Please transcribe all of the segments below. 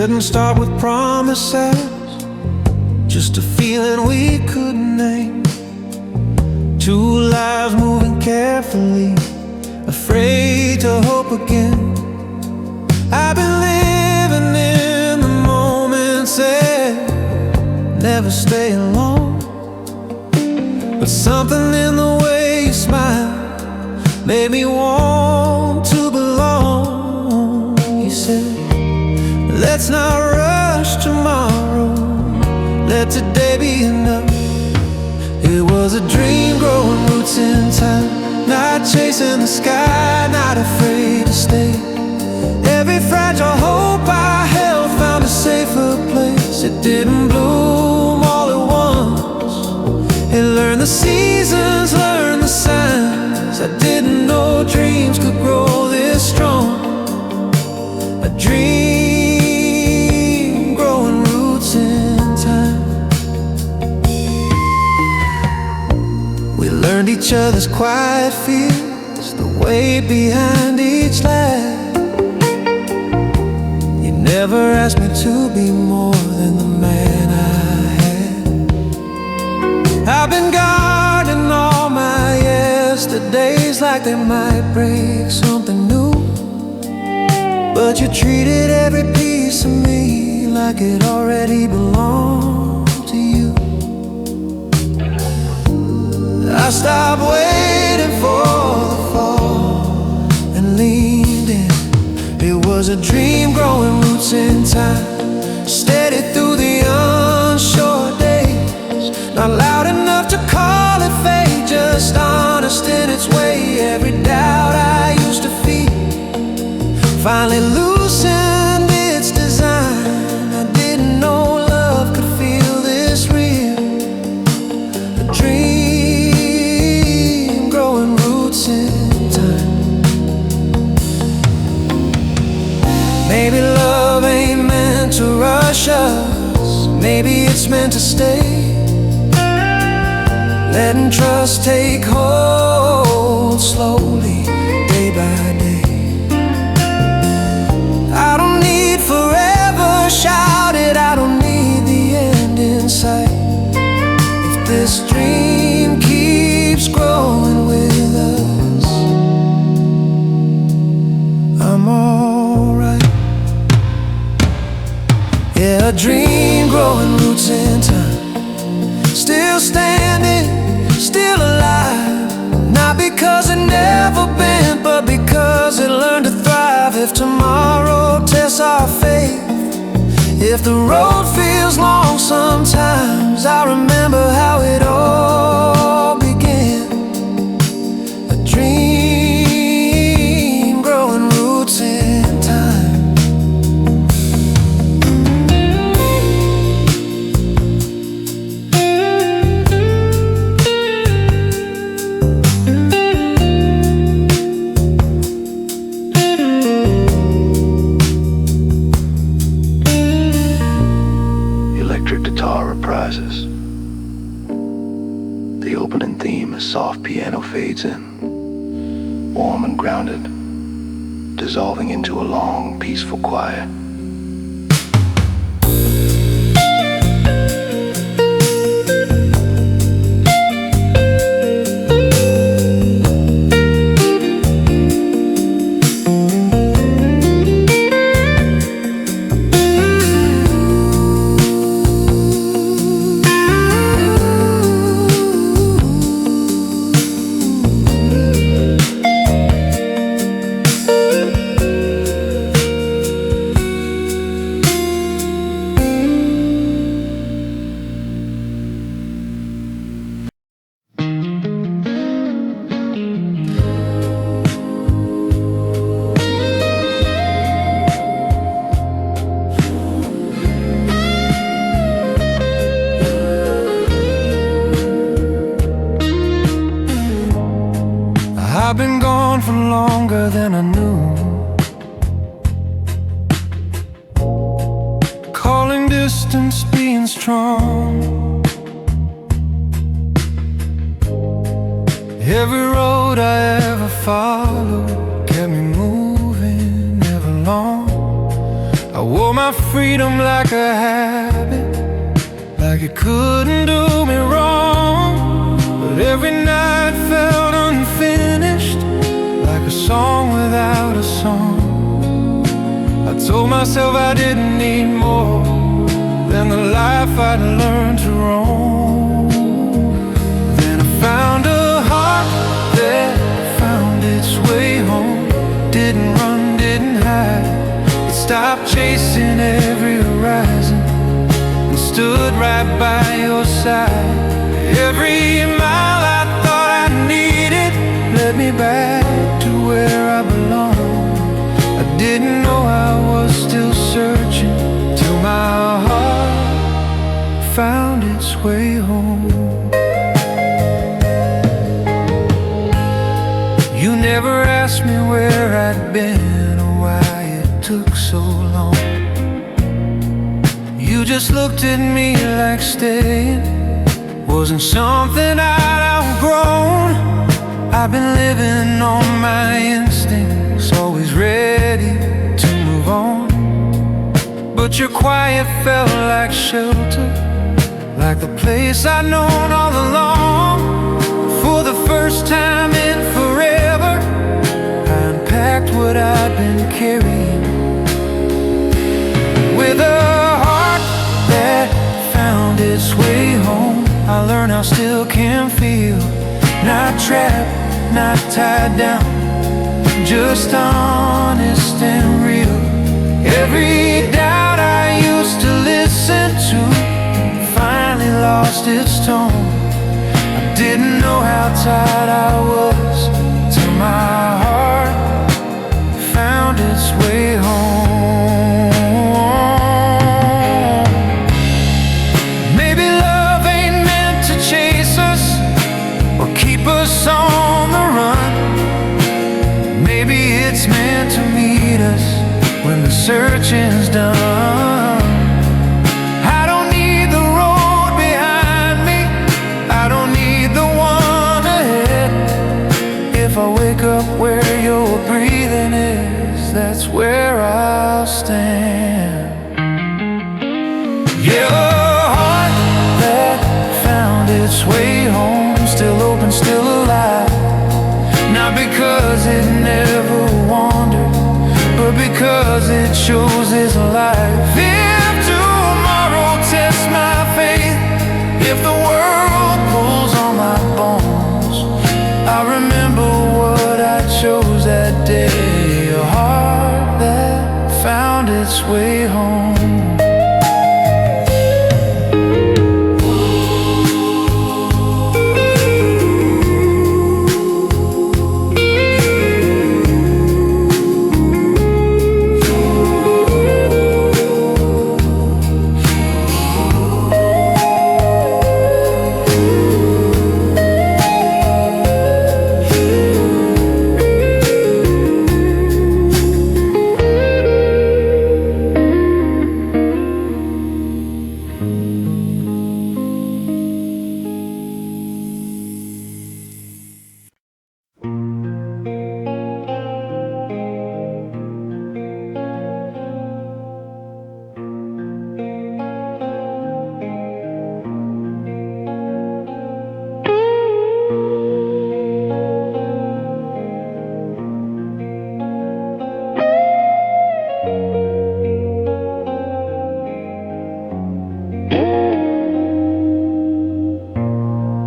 didn't start with promises, just a feeling we couldn't name. Two lives moving carefully, afraid to hope again. I've been living in the moments that never stay long, but something in the way you smile made me want to belong. You said, let's not rush tomorrow, let today be enough. It was a dream growing roots in time, not chasing the sky, not afraid to stay. Every fragile hope I held found a safer place. It didn't bloom all at once, it learned the seasons, learned the signs. I didn't know dreams could grow this strong. A dream growing roots in time. We learned each other's quiet fears, the weight behind each laugh. You never asked me to be more than the man I had. I've been guarding all my yesterdays like they might break something new, but you treated every piece of me like it already belonged to you. I stopped waiting for the fall and leaned in. It was a dream growing roots in time, steady through the unsure days. Not loud enough to call it fate, just honest in its way. Every doubt I used to feel finally loosened its design. I didn't know love could feel this real. A dream growing roots in time. Maybe love ain't meant to rush us, maybe it's meant to stay. Letting trust take hold slowly, day by day. I don't need forever shouted, I don't need the end in sight. If this dream keeps growing with us, I'm alright. Yeah, a dream growing roots in time, still standing, still alive. Not because it never bent, but because it learned to thrive. If tomorrow tests our faith, if the road feels long sometimes, I remember how it all began. A dream growing roots in time. Reprises. The opening theme, a soft piano fades in, warm and grounded, dissolving into a long, peaceful quiet. I've been gone for longer than I knew, calling distance, being strong. Every road I ever followed kept me moving ever long. I wore my my freedom like a habit, like it couldn't do me wrong. But every night felt unfinished, like a song without a song. I told myself I didn't need more than the life I'd learned to roam. Then I found a heart that found its way home. Didn't run, didn't hide. It stopped chasing every horizon and stood right by your side. Every mile I thought I needed led me back to where I belong. I didn't know I was still searching till my heart found its way home. You never asked me where I'd been or why it took so long. You just looked at me like staying wasn't something I'd outgrown. I've been living on my instincts, always ready to move on. But your quiet felt like shelter, like the place I'd known all along. For the first time in forever, I unpacked what I'd been carrying. With a heart that found its way home, I learned I still can feel. Not trapped, not tied down, just honest and real. Every doubt I used to listen to finally lost its tone. I didn't know how tired I was till my heart found its way home. Maybe love ain't meant to chase us or keep us on the run. Maybe it's meant to meet us when the searching's done. I don't need the road behind me, I don't need the one ahead. If I wake up where your breathing is, that's where I'll stand. Yeah, a heart that found its way home, still open, still alive. Not because it never wandered, but because it chose its life. If tomorrow tests my faith, if the world pulls on my bones, I remember what I chose that day. A heart that found its way home.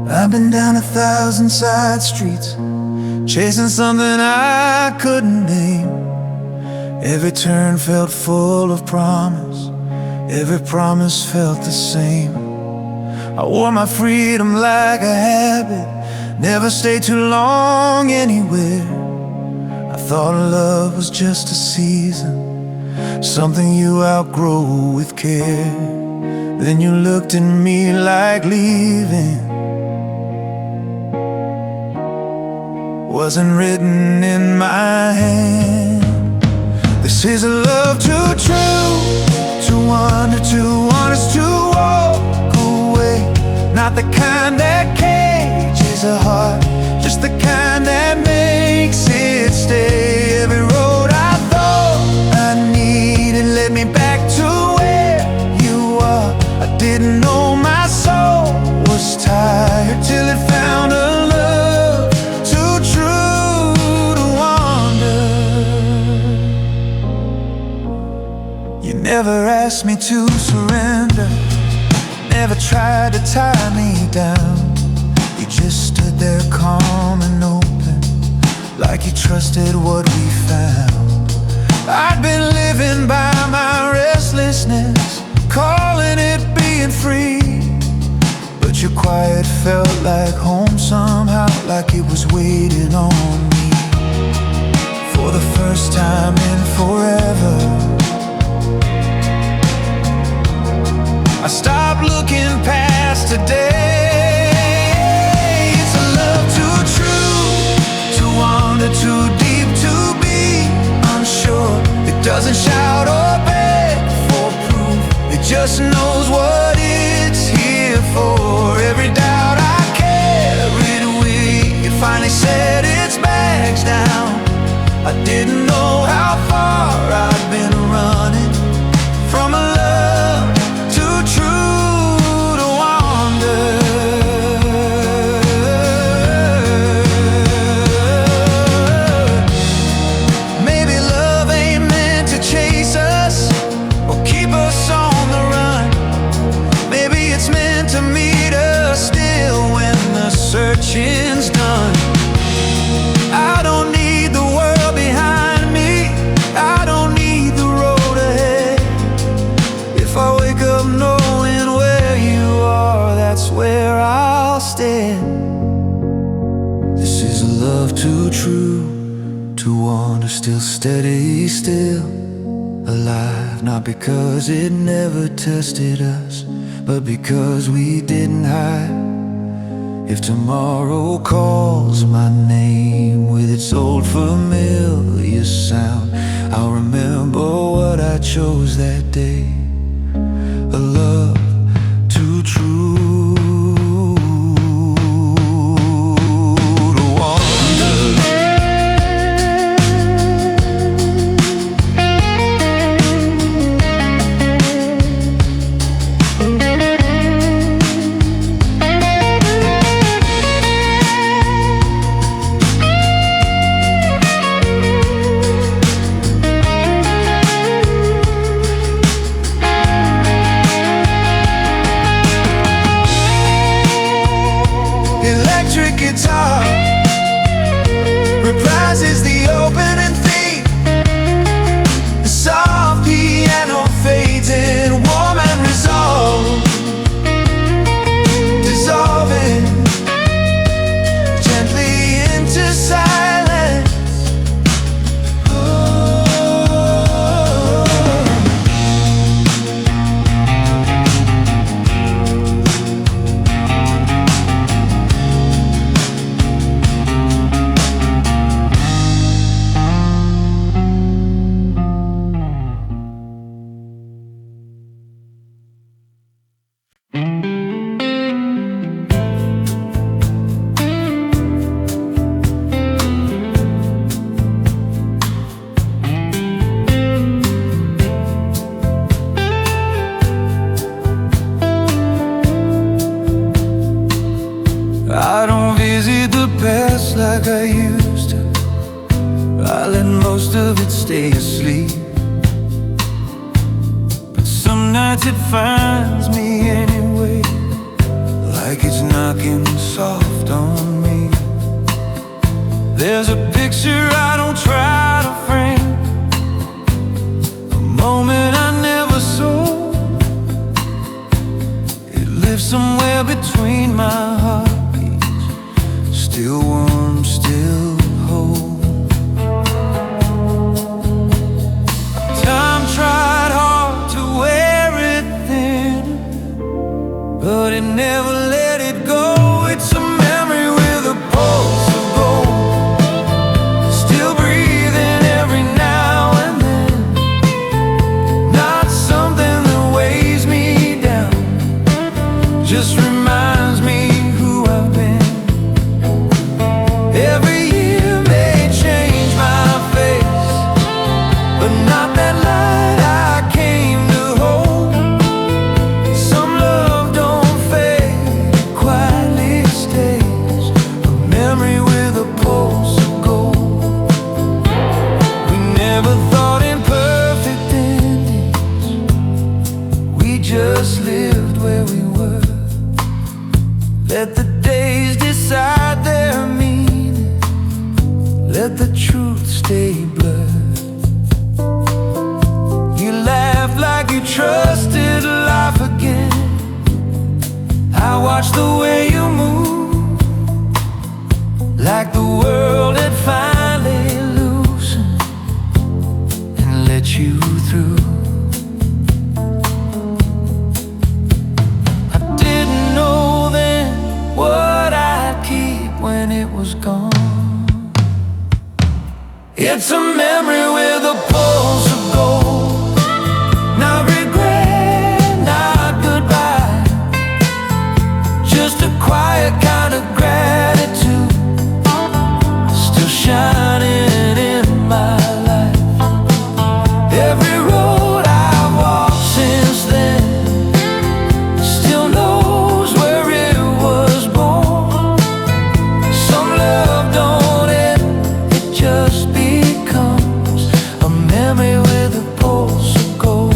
I've been down 1,000 side streets, chasing something I couldn't name. Every turn felt full of promise, every promise felt the same. I wore my freedom like a habit, never stayed too long anywhere. I thought love was just a season, something you outgrow with care. Then you looked at me like leaving wasn't written in my hand. This is a love too true, too wonder, too honest to walk away. Not the kind that cages a heart, just the kind that makes it stay. Every road I thought I needed led me back to Never asked me to surrender, never tried to tie me down. You just stood there calm and open, like you trusted what we found. I'd been living by my restlessness, calling it being free, but your quiet felt like home somehow, like it was waiting on me. For the first time in forever, I stopped looking past today. It's a love too true to wander, too deep to be unsure. It doesn't shout or beg for proof, it just knows what it's here for. Every doubt I carried away, it finally set its bags down. I didn't know how far I'd been running from a love too true to wander. Maybe love ain't meant to chase us or keep us on the run. Maybe it's meant to meet us still when the searching's done. I don't need the world behind me, I don't need the road ahead. If I wake up knowing where you are, that's where I'll stand. This is a love too true to wander, still steady, still alive. Not because it never tested us, but because we didn't hide. If tomorrow calls my name with its old familiar sound, I'll remember what I chose that day. A love too true to wander. Electric guitar reprises the opening theme. The soft piano fades in, warm and resolved, dissolving gently into silence. I don't visit the past like I used to, I let most of it stay asleep. But some nights it finds me anyway, like it's knocking soft on me. There's a picture I don't try to frame, a moment I never saw. It lives somewhere between my heartbeats, still warm, still whole. Time tried hard to wear it thin, but it never let it go. It's a memory with a pulse of gold, still breathing watched the way you moved, like the world had finally loosened and let you through. I didn't know then what I'd keep when it was gone. It's a memory with a pulse of gold. Not regret, not goodbye, just a quiet kind of gratitude, still shining in my life. Every road I've walked since then still knows where it was born. Some love don't end, it just becomes a memory with a pulse of gold.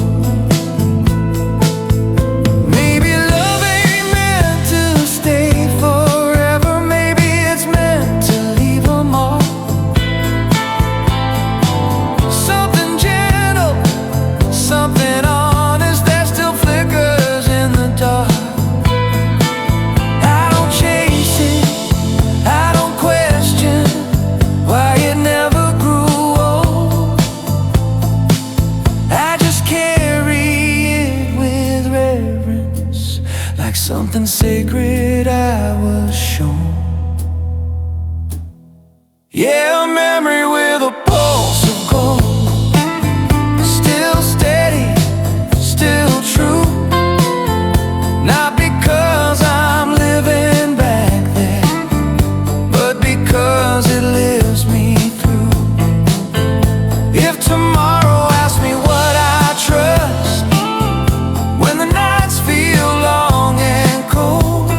Maybe love ain't meant to stay forever, maybe it's meant to leave a mark. Something gentle, something honest that still flickers in the dark. I don't chase it, I don't question why it never grew old. I just carry it with reverence, like something sacred I was shown. Yeah, a memory with a pulse of gold, still steady, still true. Not because I'm living back there, but because it lives me through. If tomorrow asks me what I trust, when the nights feel long and cold,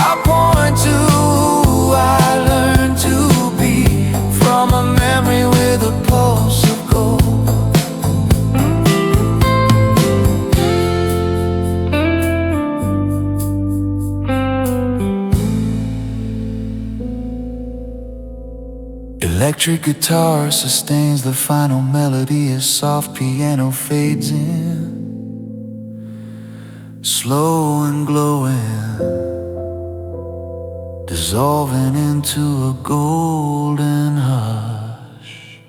I'll point to who I learned to be from a memory with a pulse of gold. Electric guitar sustains the final melody as soft piano fades in, slow and glowing, dissolving into a golden hush.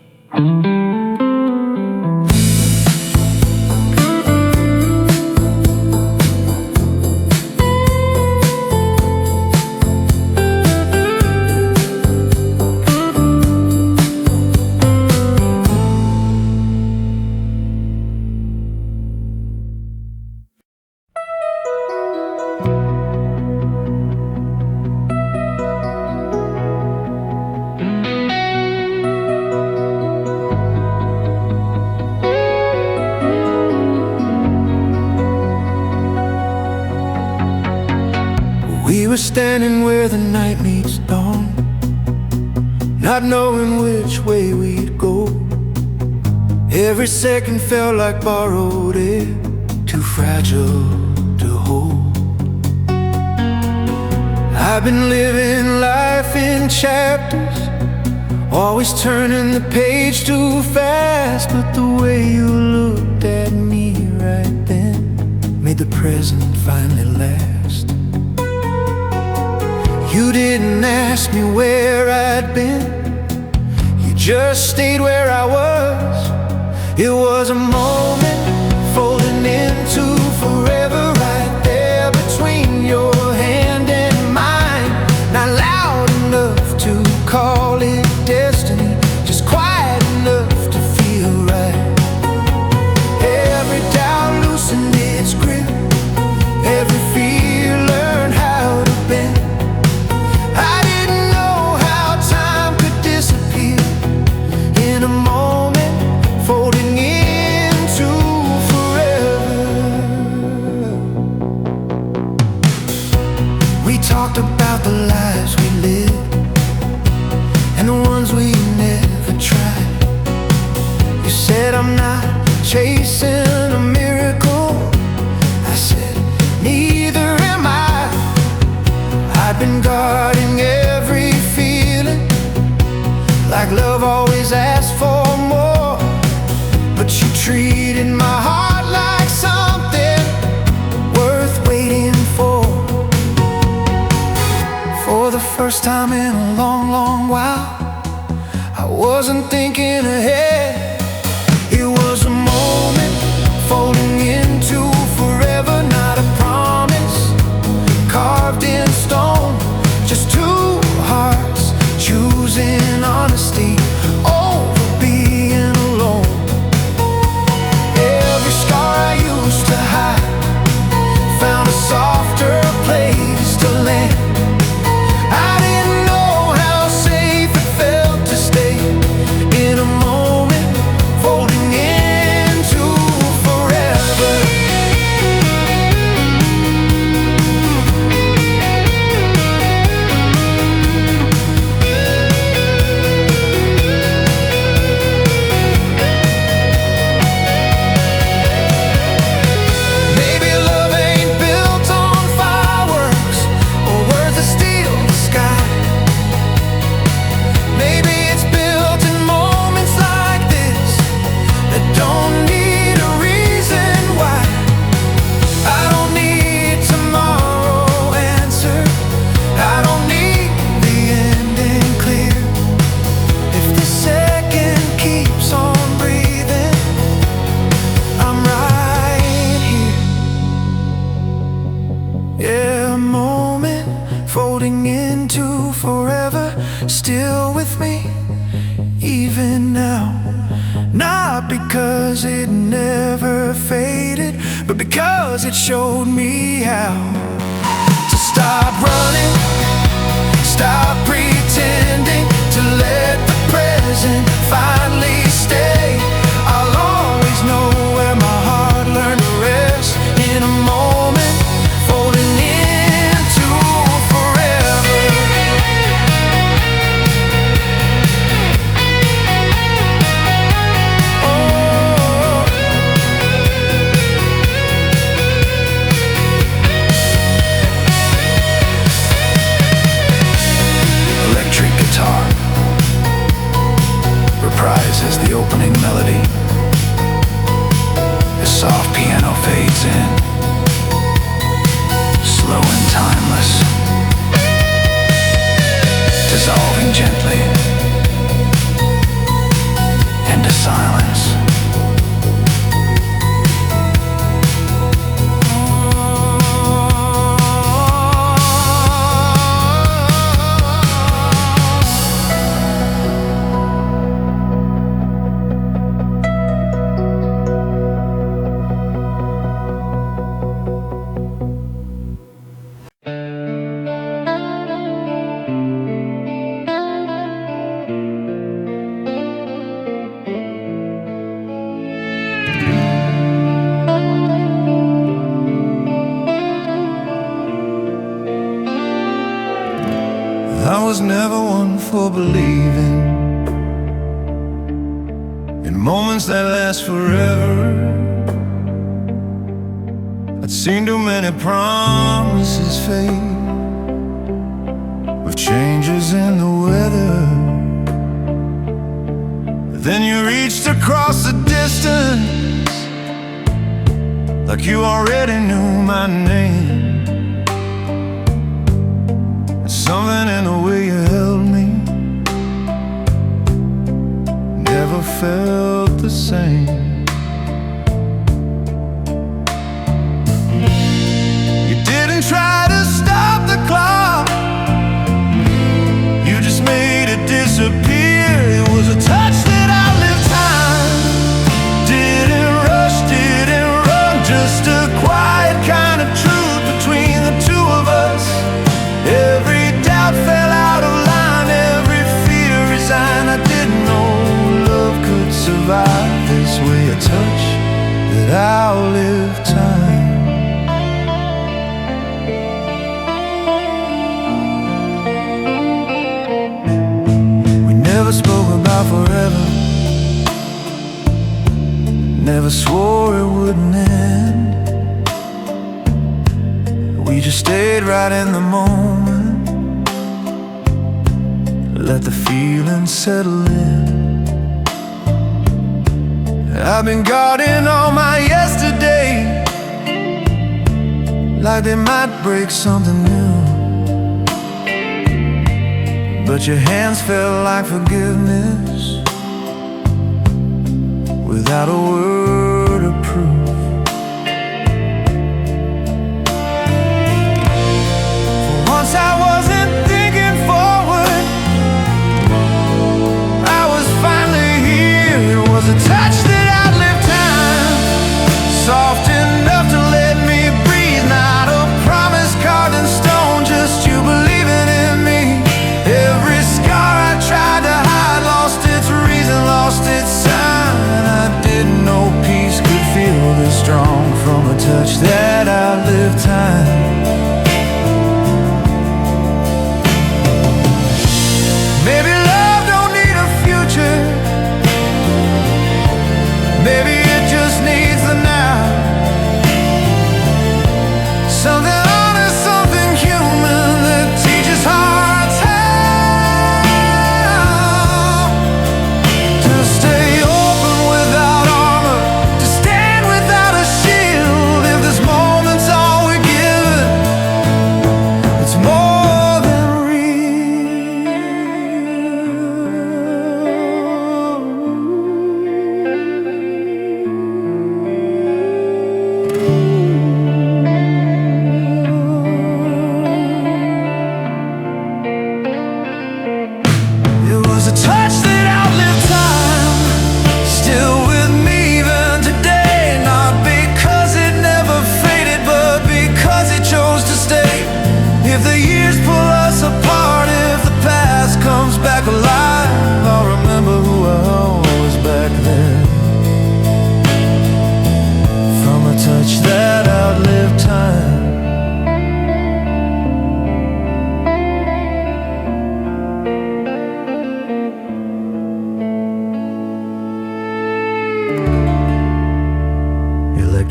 We were standing where the night meets dawn, not knowing which way we'd go. Every second felt like borrowed air, too fragile to hold. I've been living life in chapters, always turning the page too fast. But the way you looked at me right then made the present finally last. You didn't ask me where I'd been, you just stayed where I was. It was a moment folding into forever, right there between your hand and mine. Not loud enough to call it destiny, just quiet enough to feel right. Every doubt loosened its grip, every fear learned how to bend. I didn't know how time could disappear in a moment, folding into forever. We talked about the lives we lived and the ones we never tried. You said I'm not chasing a miracle, I said neither am I. I've been guarding every feeling, like love always asks for more. But you treated my heart like something worth waiting for. not because it never faded, but because it showed me how to stop running, stop pretending, to let the present finally stay. I'll always know where my heart learned to rest, in a moment folding into forever. Oh, electric guitar reprises the opening melody. The soft piano fades in, slow and timeless, dissolving gently into silence. I was never one for believing in moments that last forever. I'd seen too many promises fade with changes in the weather. Then you reached across the distance like you already knew my name. Something in the way you held me never felt the same. You didn't try to stop the clock, you just made it disappear. It was a touch that outlived time. Didn't rush, didn't run, just a quiet kind of truth between the two of us. Every doubt fell out of line, every fear resigned. I didn't know love could survive this way, a touch that outlived time. We never spoke about forever, never swore it wouldn't end. We just stayed right in the moment, let the feeling settle in. I've been guarding all my yesterday, like they might break something new. But your hands felt like forgiveness, without a word of proof. Once I wasn't thinking forward, I was finally here. It was a touch that outlived time, soft enough to let me breathe. Not a promise carved in stone, just you believing in me. Every scar I tried to hide lost its reason, lost its sign. I didn't know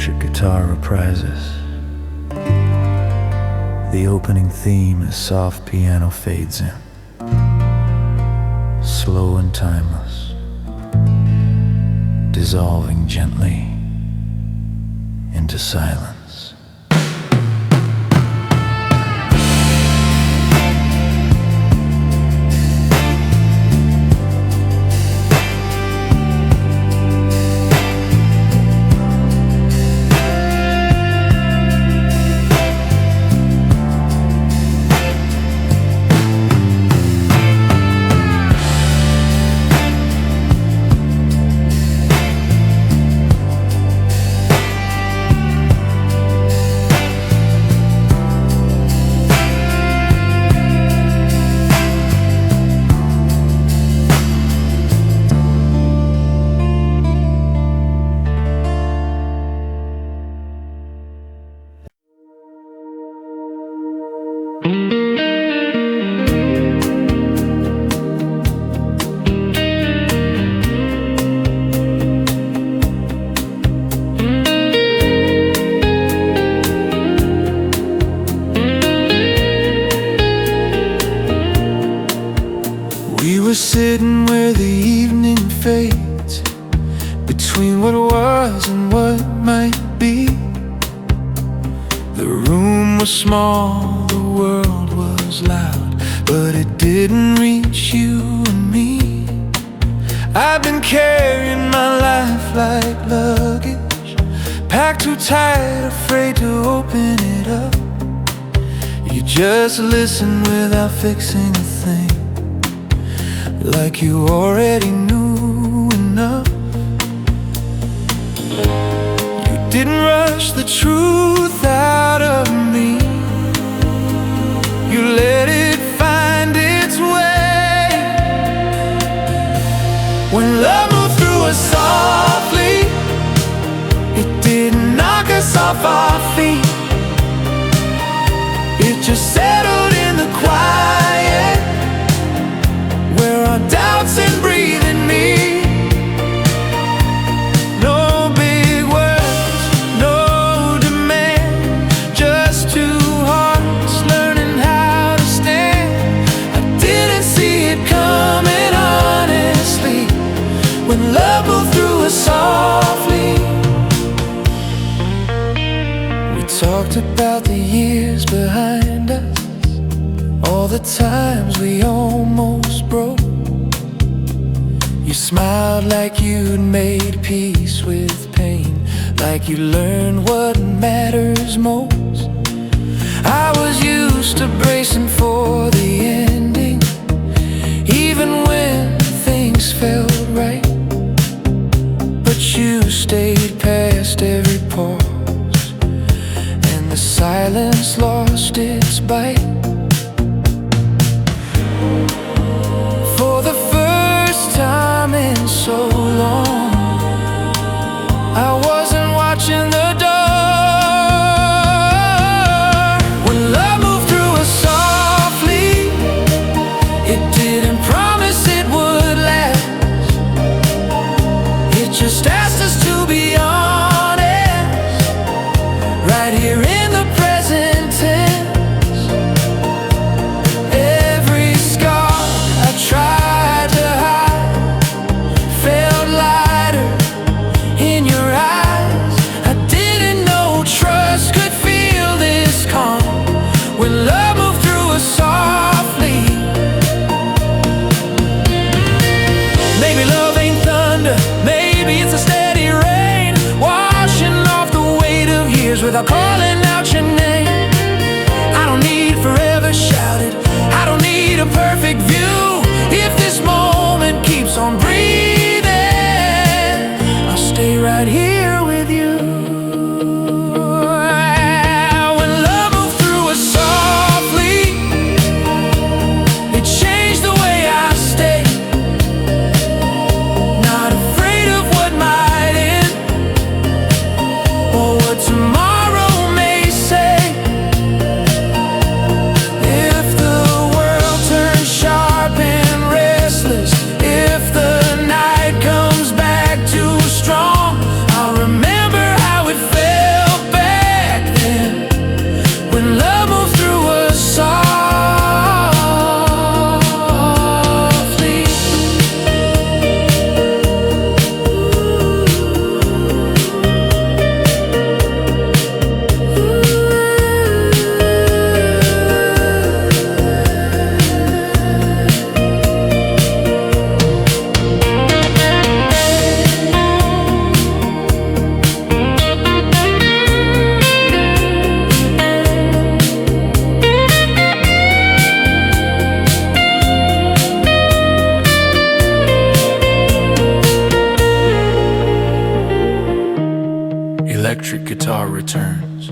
electric guitar reprises. The opening theme as soft piano fades in, slow and timeless, dissolving gently into silence. We were sitting where the evening fades, between what was and what might be. The room was small, the world was loud, but it didn't reach you and me. I've been carrying my life like luggage, packed too tight, afraid to open it up. You just listen without fixing a thing, like you already knew enough. You didn't rush the truth out of me, you let it find its way. When love moved through us softly, it didn't knock us off our feet. It just settled in the quiet, where our doubts and breathing meet. No big words, no demand, just two hearts learning how to stand. I didn't see it coming, honestly, when love moved through us softly. We talked about the years behind us, all the times we almost broke. You smiled like you'd made peace with pain, like you learned what matters most. I was used to bracing for the ending, even when things felt right. But you stayed past every pause, and the silence lost its bite. For the first time in so long, I wasn't watching the door. When love moved through us softly, it didn't promise it would last. It just asked us to be honest, right here in the present tense. Every scar I tried to hide felt lighter in your eyes. I didn't know trust could feel this calm when love moved through us softly. Maybe love ain't thunder, maybe it's a steady rain, washing off the weight of years without calling out your name. I don't need forever shouted, I don't need a perfect view. If this moment keeps on breathing, I'll stay right here with you. When love moved through us softly, it changed the way I stay. Not afraid of what might end, or what tomorrow may say. If the world turns sharp and restless, if the night comes back too strong, I'll electric guitar returns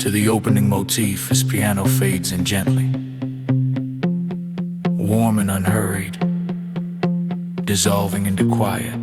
to the opening motif as piano fades in gently, warm and unhurried, dissolving into quiet.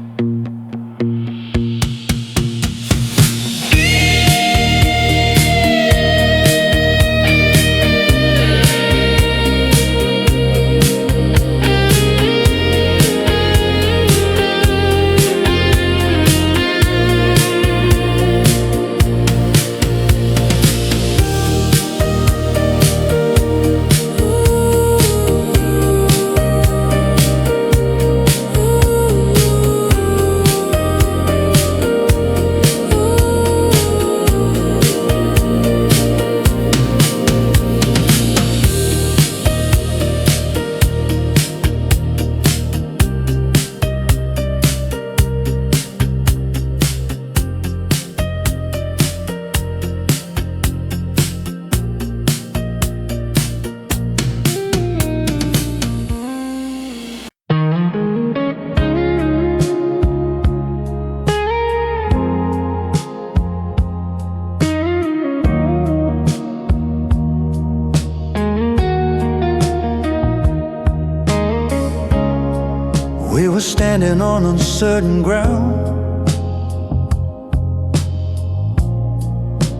We were standing on uncertain ground,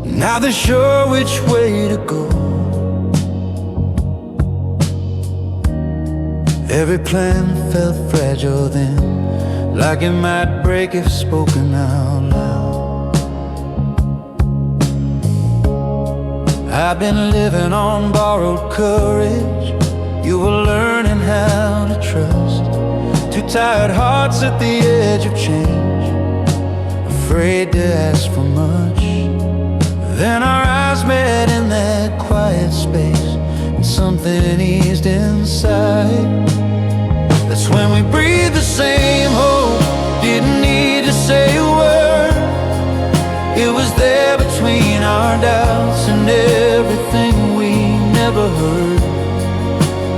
neither sure which way to go. Every plan felt fragile then, like it might break if spoken out loud. I've been living on borrowed courage. You were learning how to trust. Two tired hearts at the edge of change, afraid to ask for much. Then our eyes met in that quiet space, and something eased inside. That's when we breathed the same hope, didn't need to say a word. It was there between our doubts and everything we never heard.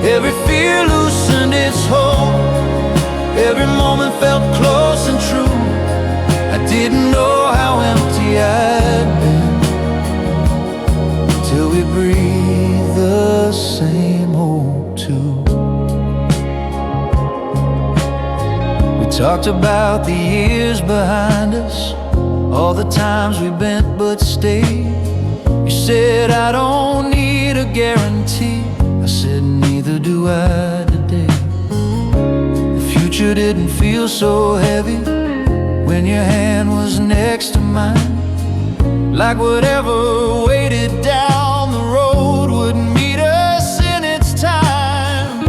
Every fear loosened its hold, every moment felt close and true. I didn't know how empty I'd been till we breathed the same hope too. We talked about the years behind us, all the times we bent but stayed. You said I don't need a guarantee. I said neither do I today. Future didn't feel so heavy when your hand was next to mine, like whatever waited down the road would meet us in its time.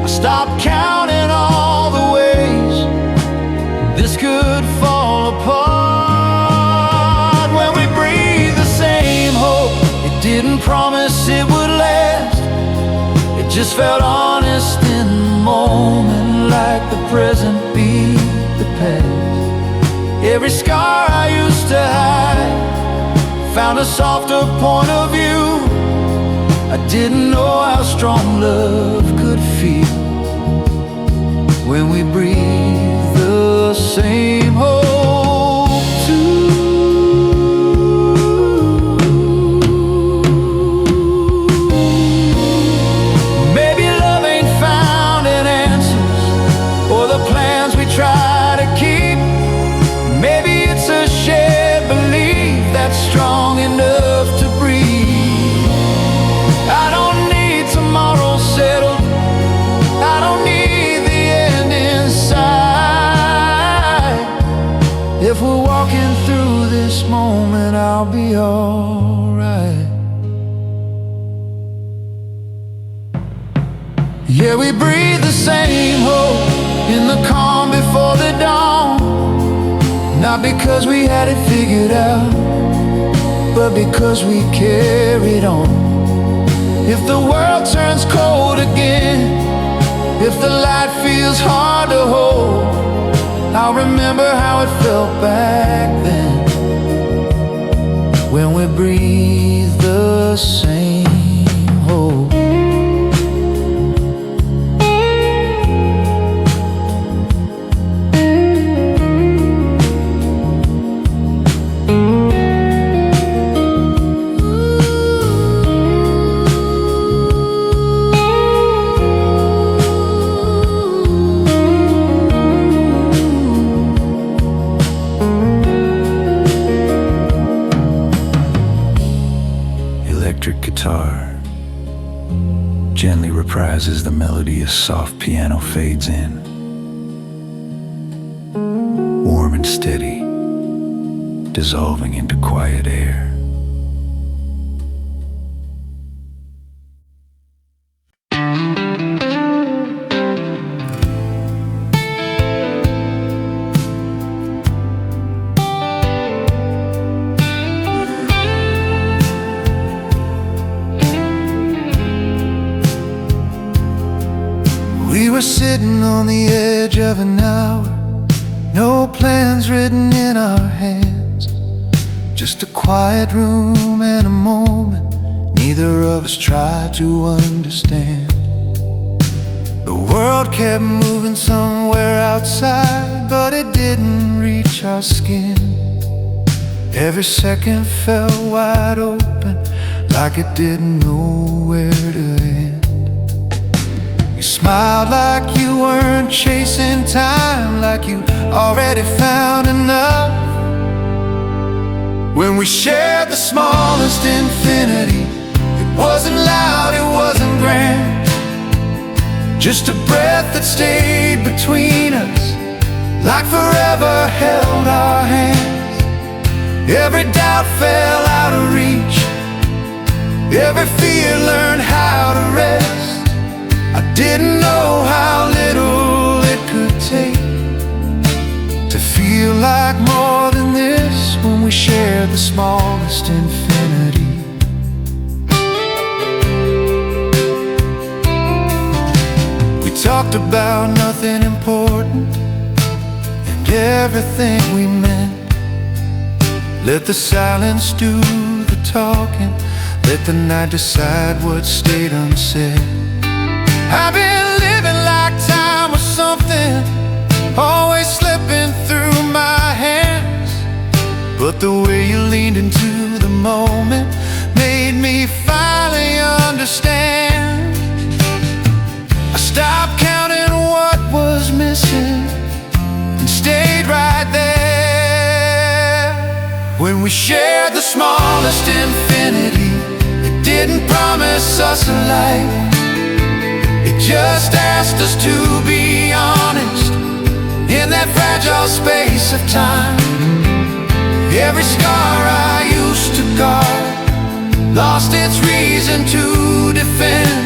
I stopped counting all the ways this could fall apart. When we breathed the same hope, it didn't promise it would last. It just felt honest in the moment, like the present beat the past. Every scar I used to hide found a softer point of view. I didn't know how strong love could feel when we breathed the same hope too. Maybe love ain't found in answers or the plans we try to keep. Maybe it's a shared belief that's strong enough to breathe. I don't need tomorrow settled, I don't need the end in sight. If we're walking through this moment, I'll be alright. Yeah, we breathe the same hope in the calm before the dawn. Not because we had it figured out, but because we carried on. If the world turns cold again, if the light feels hard to hold, I'll remember how it felt back then, when we breathed the same hope. guitar gently reprises the melody as soft piano fades in, warm and steady, dissolving into quiet air. We were sitting on the edge of an hour, no plans written in our hands, just a quiet room and a moment neither of us tried to understand. The world kept moving somewhere outside, but it didn't reach our skin. Every second felt wide open, like it didn't know where to end. You smiled like you weren't chasing time, like you already found enough. When we shared the smallest infinity, it wasn't loud, it wasn't grand, just a breath that stayed between us, like forever held our hands. Every doubt fell out of reach, every fear learned how to rest. I didn't know how little it could take to feel like more than this when we shared the smallest infinity. We talked about nothing important and everything we meant. Let the silence do the talking, let the night decide what stayed unsaid. I've been living like time was something always slipping through my hands, but the way you leaned into the moment made me finally understand. I stopped counting what was missing and stayed right there. When we shared the smallest infinity, it didn't promise us a life, it just asked us to be honest in that fragile space of time. Every scar I used to guard lost its reason to defend.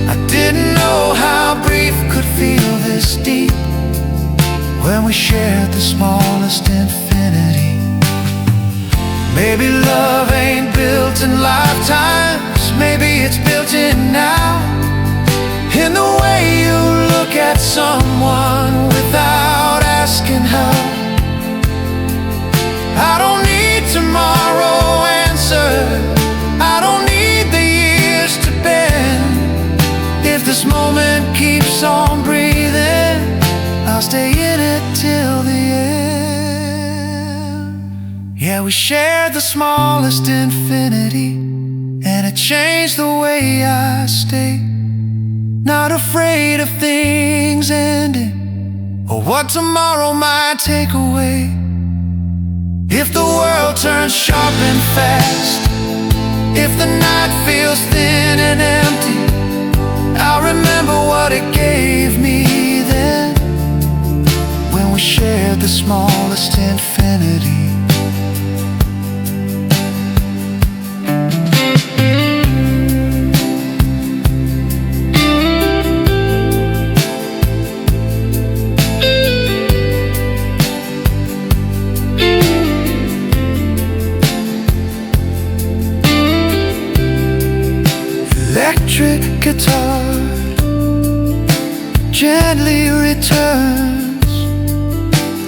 I didn't know how grief could feel this deep when we shared the smallest infinity. Maybe love ain't built in lifetimes, maybe it's built in now, in the way you look at someone without asking how. I don't need tomorrow answered, I don't need the years to bend. If this moment keeps on breathing, I'll stay in it till the end. Yeah, we shared the smallest infinity, and it changed the way I stay. Not afraid of things ending or what tomorrow might take away. If the world turns sharp and fast, if the night feels thin and empty, I'll remember what it gave me then, when we shared the smallest infinity. Electric guitar gently returns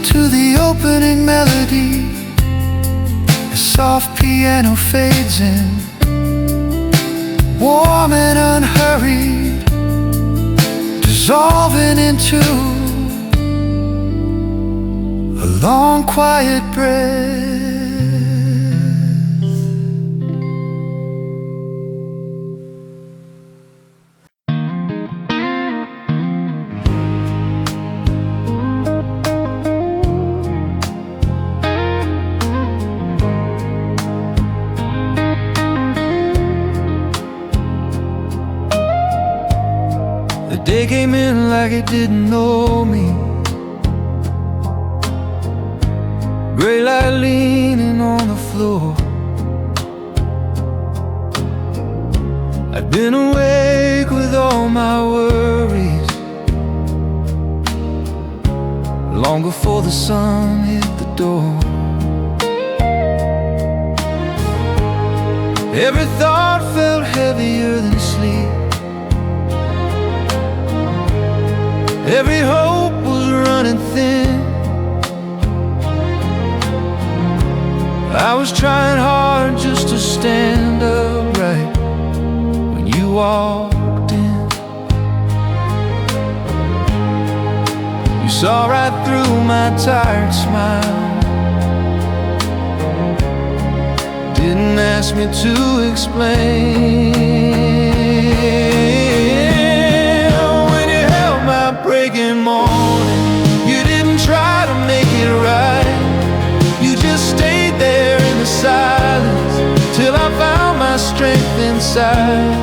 to the opening melody. A soft piano fades in, warm and unhurried, dissolving into a long quiet breath. came in like it didn't know me. Gray light leaning on the floor. I'd been awake with all my worries long before the sun hit the door. Every thought felt heavier than sleep. Every hope was running thin. I was trying hard just to stand upright when you walked in. You saw right through my tired smile. Didn't ask me to explain. When you held my breaking morning, you didn't try to make it right. You just stayed there in the silence till I found my strength inside.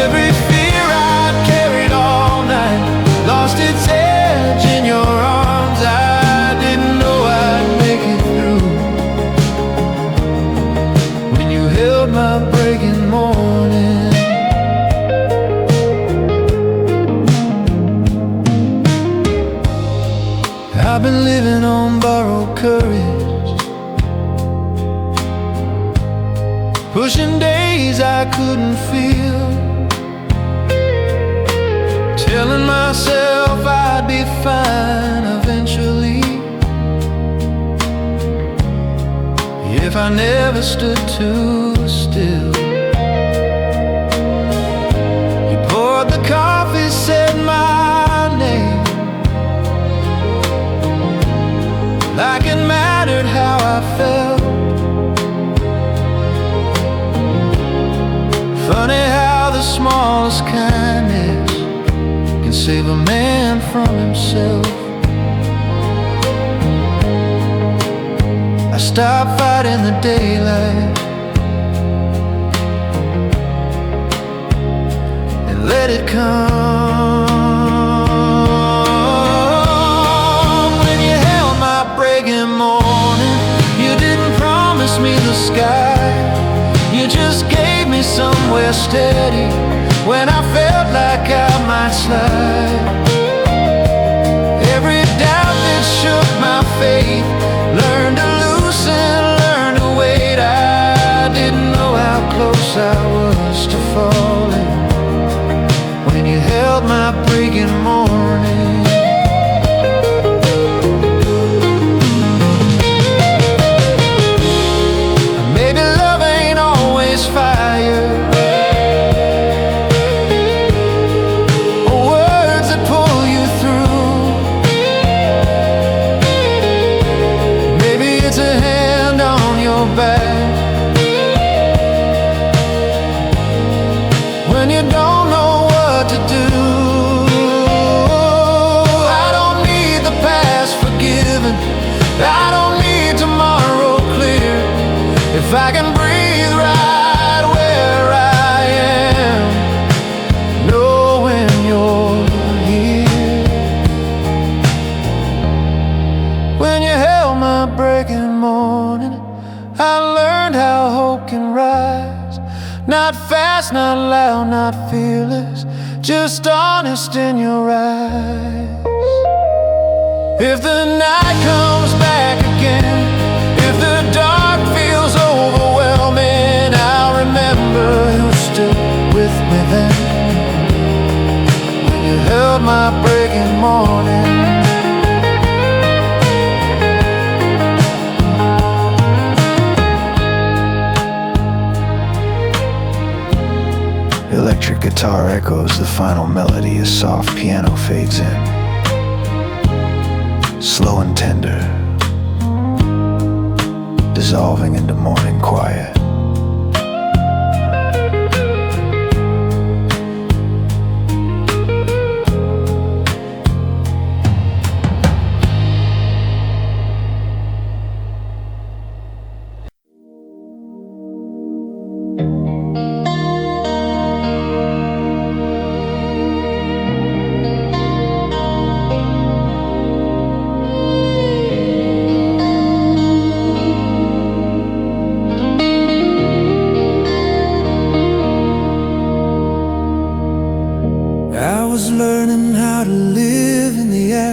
Every fear I'd carried all night lost its edge in your arms. I didn't know I'd make it through when you held my breaking morning. I've been living on borrowed courage, pushing days I couldn't feel, telling myself I'd be fine eventually if I never stood too still. You poured the coffee, said my name like it mattered how I felt. Funny how the smallest kindness can save a man from himself. I stopped fighting the daylight and let it come. When you held my breaking morning, you didn't promise me the sky. You just gave me somewhere steady when I felt like I might slide. Every doubt that shook my faith learned to loosen, learned to wait. I didn't know how close I was to falling when you held my breaking morning. Maybe love ain't always fire, words that pull you through. Maybe it's a hand on your back when you don't know what to do. I don't need the past forgiven, I don't need tomorrow clear, if I can breathe right where I am, knowing you're here. When you held my breaking morning, I learned how hope can rise. Not fast, not loud, not fearless, just honest in your eyes. If the night comes back again, if the dark feels overwhelming, I'll remember you're still with me then. When you held my breaking morning. Electric guitar echoes the final melody as soft piano fades in. Slow and tender, dissolving into morning quiet.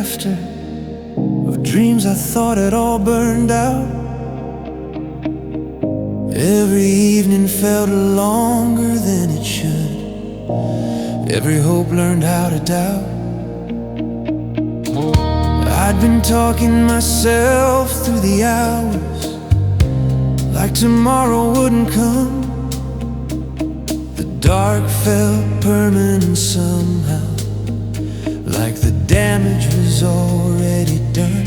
after, of dreams I thought had all burned out. Every evening felt longer than it should. Every hope learned how to doubt. I'd been talking myself through the hours, like tomorrow wouldn't come. The dark felt permanent somehow, like the damage was already done.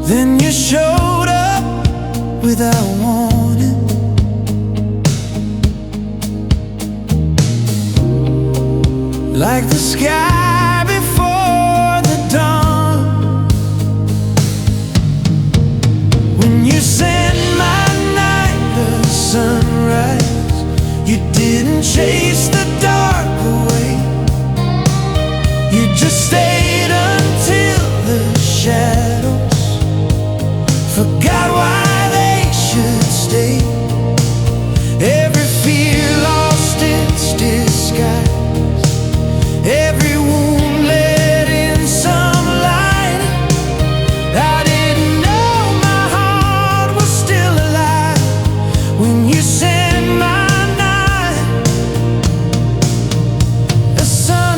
Then you showed up without warning, like the sky before the dawn. When you sent my night a sunrise, you didn't chase the dark away. You just stayed until the shadows forgot why they should stay. Every fear lost its disguise, every wound let in some light. I didn't know my heart was still alive when you sent my night a sunrise.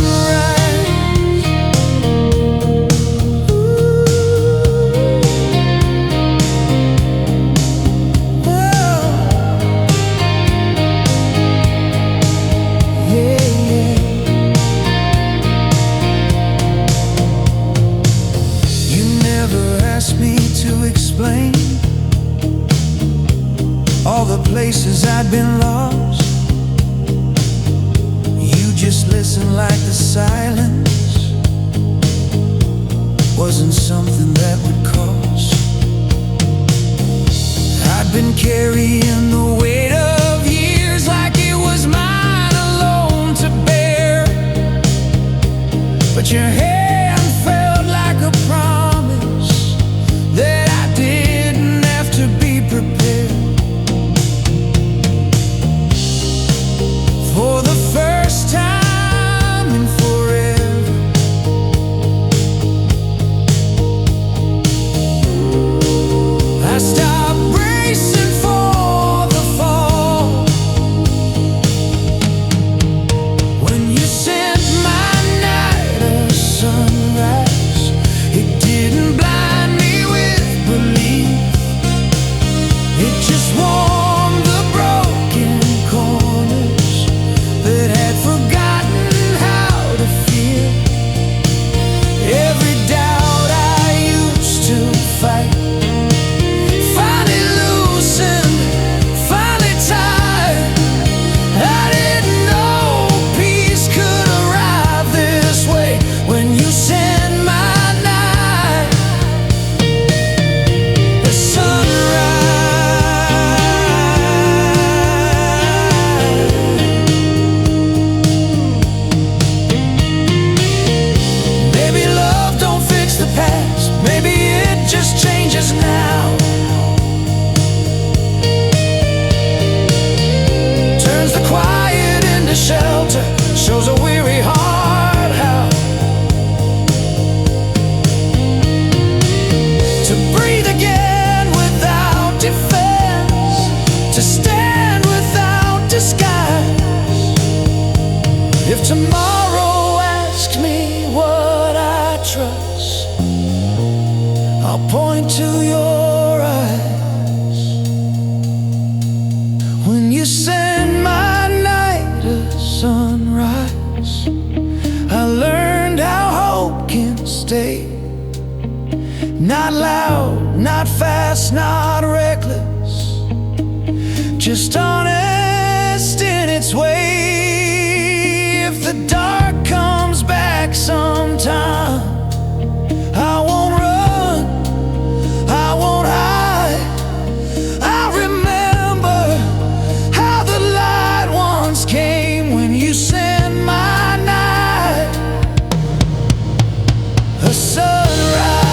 Explain all the places I'd been lost. You just listened like the silence wasn't something that would cost. I'd been carrying the weight of years like it was mine alone to bear, but your hand felt like a promise that I didn't have to be prepared. For the first time in forever, I stopped bracing for the fall. When you sent my night a sunrise, it didn't blind me with belief. It just warmed the broken corners that had forgotten how to feel. Every doubt I used to fight finally loosened, finally tired. I didn't know peace could arrive this way when you sent my night the sunrise. Maybe love don't fix the past, maybe it just changes now. Turns the quiet into shelter, shows a weary heart how to breathe again without defense, to stand without disguise. If tomorrow asks me what I trust, I'll point to your eyes. When you send my night a sunrise, I learned how hope can stay. Not loud, not fast, not reckless, just honest in its way. If the dark comes back sometime, I won't run, I won't hide. I remember how the light once came when you sent my night a sunrise.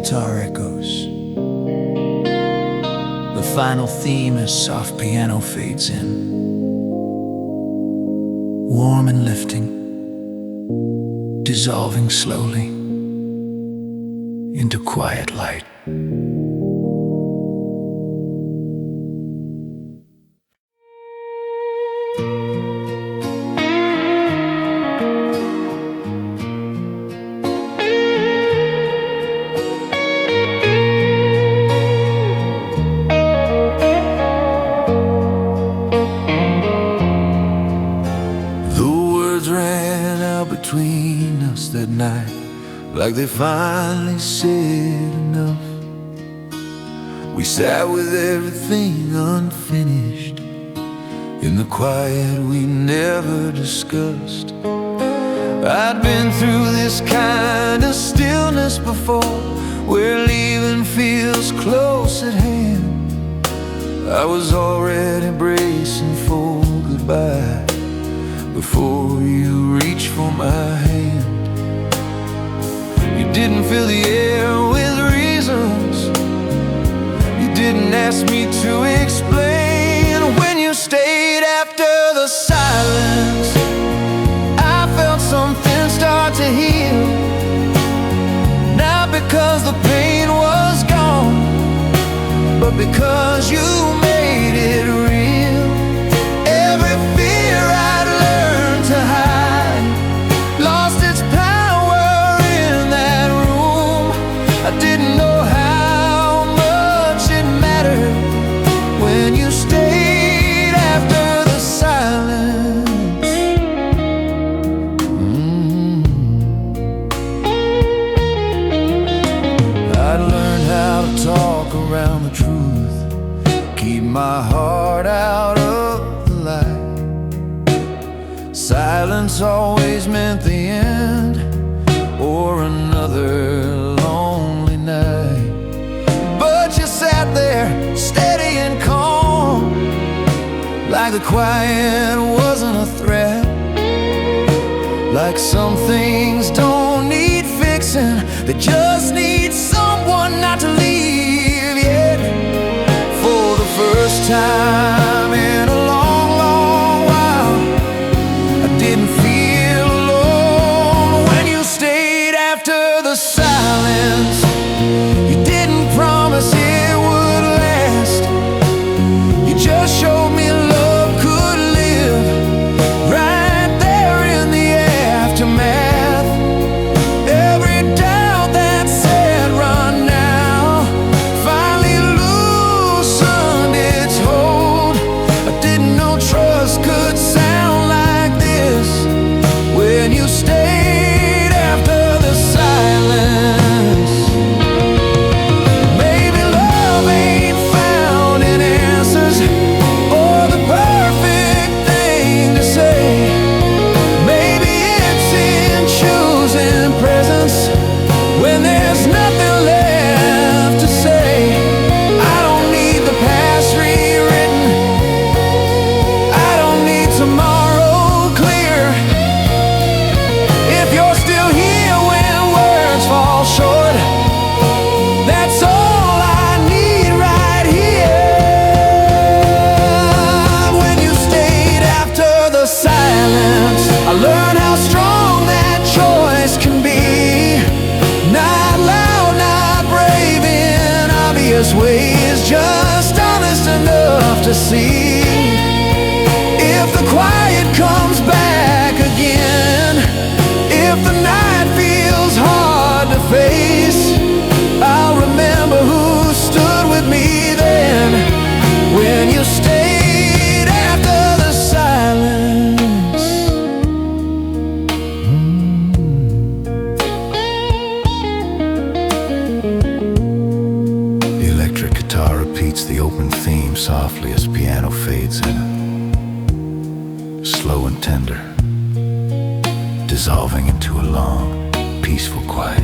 guitar echoes. The final theme as soft piano fades in, warm and lifting, dissolving slowly into quiet light. Ran out between us that night, like they finally said enough. We sat with everything unfinished in the quiet we never discussed. I'd been through this kind of stillness before, where leaving feels close at hand. I was already bracing for goodbye before you reached for my hand. You didn't fill the air with reasons, you didn't ask me to explain. When you stayed after the silence, I felt something start to heal. Not because the pain was gone, but because you made it real. Every fear I'd learned to hide lost its power in that room. I didn't know how much it mattered when you stayed after the silence. I learned how to talk around the truth, keep my heart out of the light. Silence always meant the end, or another lonely night. But you sat there, steady and calm, like the quiet wasn't a threat. Like some things don't need fixing, they just need someone not to leave yet. For the first time in a long, long while, I didn't feel alone. When you stayed after the silence, you didn't promise it would last. You just showed me love could live right there in the aftermath. Every doubt that said run now finally loosened its hold. I didn't know trust could sound like this when you stayed after the silence. Maybe love ain't found in answers or the perfect thing to say. Maybe it's in choosing presence when there's nothing left to say. I don't need the past rewritten, I don't need tomorrow clear. If you're still here when words fall short, that's all I need right here. When you stayed after the silence, I learned how strong that choice can be. Not loud, not brave in obvious ways, just honest enough to see. If the quiet comes back again, if the night feels hard to face, I'll remember who stood with me then. When you stayed after the silence. The electric guitar repeats the open theme softly as piano fades in, slow and tender, dissolving into a long, peaceful quiet.